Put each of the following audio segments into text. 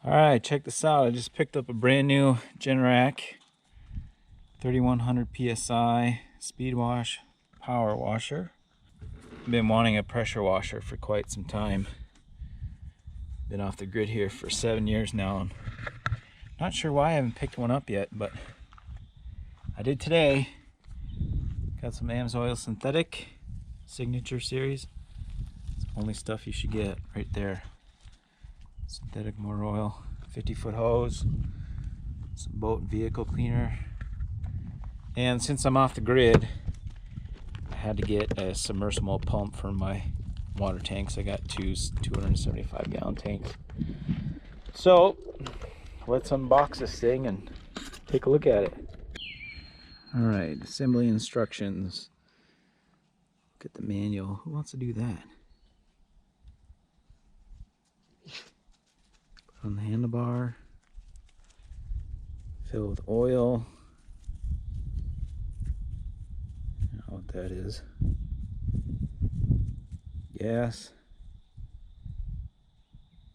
Alright, check this out. I just picked up a brand new GENERAC 3100 PSI Speedwash power washer. I've been wanting a pressure washer for quite some time. Been off the grid here for 7 years now. And not sure why I haven't picked one up yet, but I did today. Got some AMSOIL synthetic signature series. It's the only stuff you should get right there. Synthetic motor oil, 50-foot hose, some boat and vehicle cleaner. And since I'm off the grid, I had to get a submersible pump for my water tanks. I got two 275 gallon tanks. So let's unbox this thing and take a look at it. Alright, assembly instructions. Look at the manual. Who wants to do that? Put on the handlebar. Fill with oil. I don't know what that is. Gas.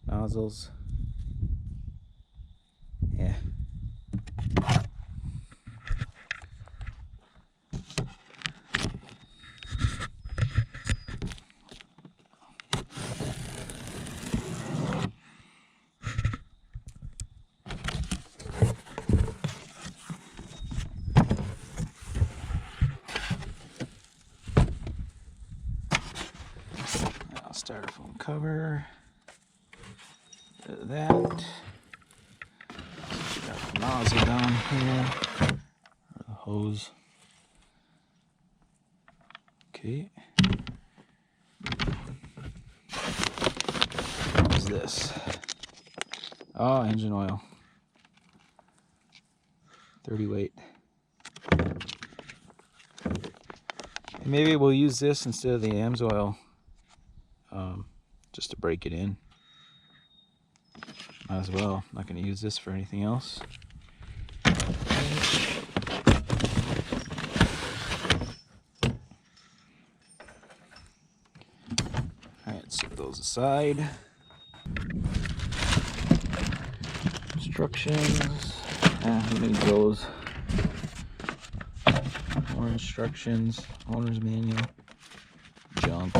Nozzles. Yeah. Styrofoam cover. That. Got the nozzle down here. Or the hose. Okay. What is this? Oh, engine oil. 30 weight. And maybe we'll use this instead of the AMSOIL. Just to break it in. Might as well. I'm not going to use this for anything else. Alright, set those aside. Instructions. Who needs those? More instructions. Owner's manual. Junk.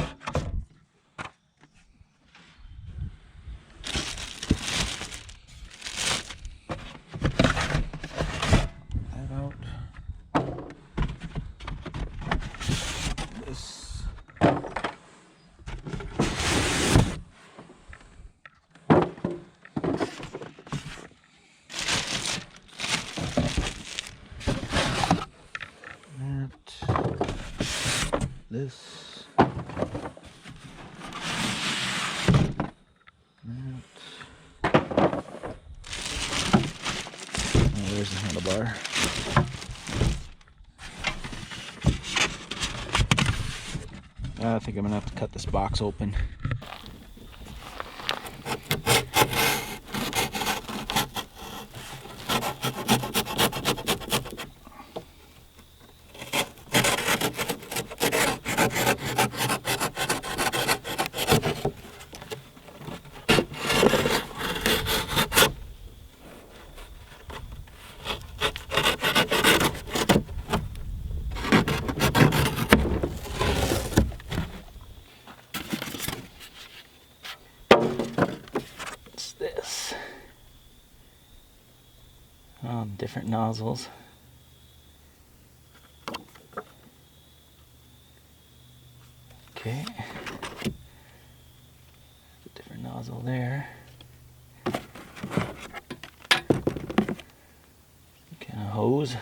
This, that. Oh, there's the handlebar. I think I'm gonna have to cut this box open. This. Different nozzles. Okay. Different nozzle there. Kind of hose.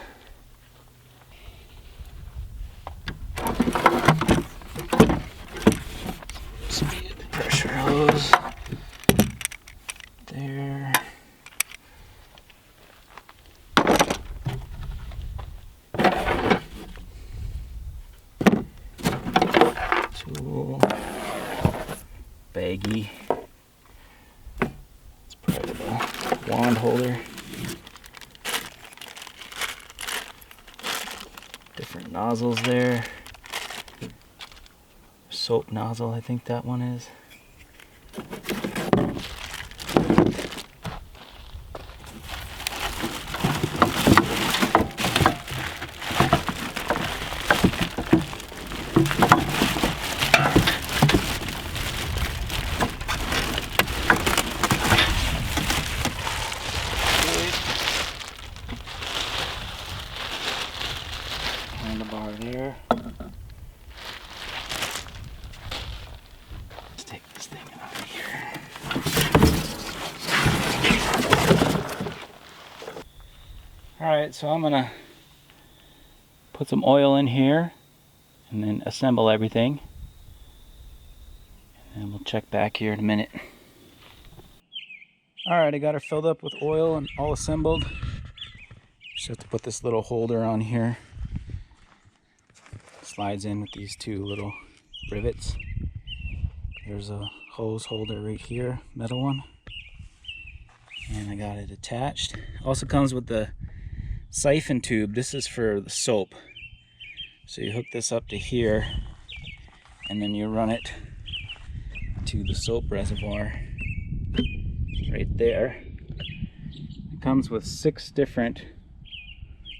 Speed pressure hose. There. Tool. Baggy. It's probably the wand holder. Different nozzles there. Soap nozzle, I think that one is. Alright, so I'm gonna put some oil in here and then assemble everything. And we'll check back here in a minute. Alright, I got her filled up with oil and all assembled. Just have to put this little holder on here. Slides in with these two little rivets. There's a hose holder right here, metal one. And I got it attached. Also comes with the siphon tube. This is for the soap. So you hook this up to here and then you run it to the soap reservoir right there. It comes with 6 different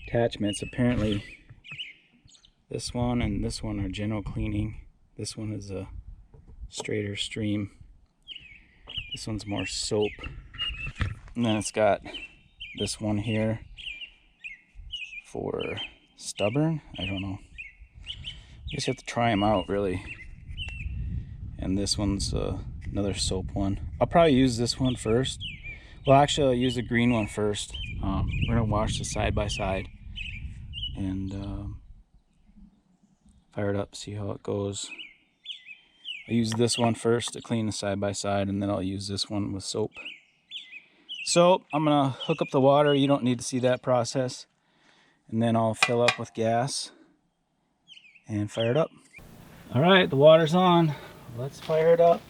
attachments. Apparently this one and this one are general cleaning. This one is a straighter stream. This one's more soap. And then it's got this one here for stubborn. I don't know. I guess you have to try them out really. And this one's another soap one. I'll probably use this one first. Well, actually I'll use the green one first. We're gonna wash the side by side and fire it up, see how it goes. I'll use this one first to clean the side by side, and then I'll use this one with soap. So I'm gonna hook up the water. You don't need to see that process. And then I'll fill up with gas and fire it up. All right, the water's on. Let's fire it up.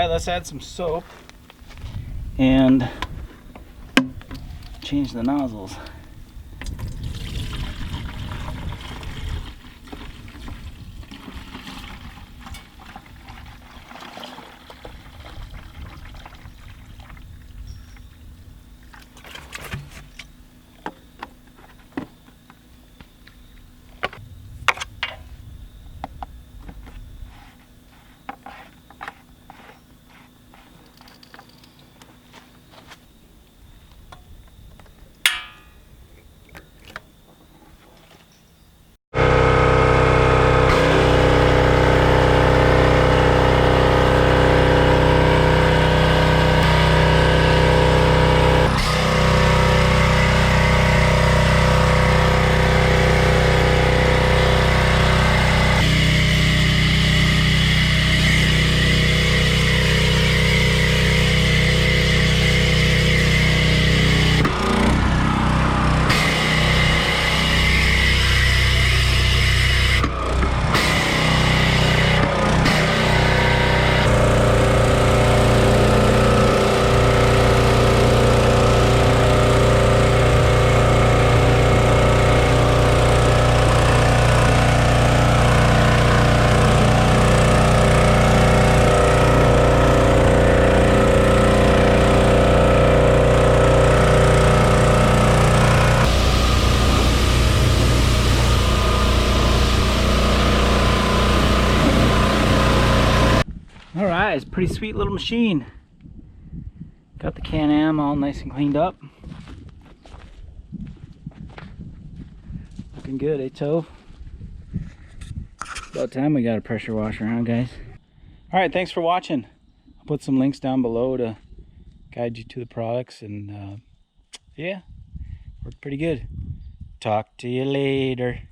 Let's add some soap and change the nozzles. Alright, it's a pretty sweet little machine. Got the Can-Am all nice and cleaned up. Looking good, eh, Tove? About time we got a pressure washer, huh, guys? All right, thanks for watching. I'll put some links down below to guide you to the products, and yeah, worked pretty good. Talk to you later.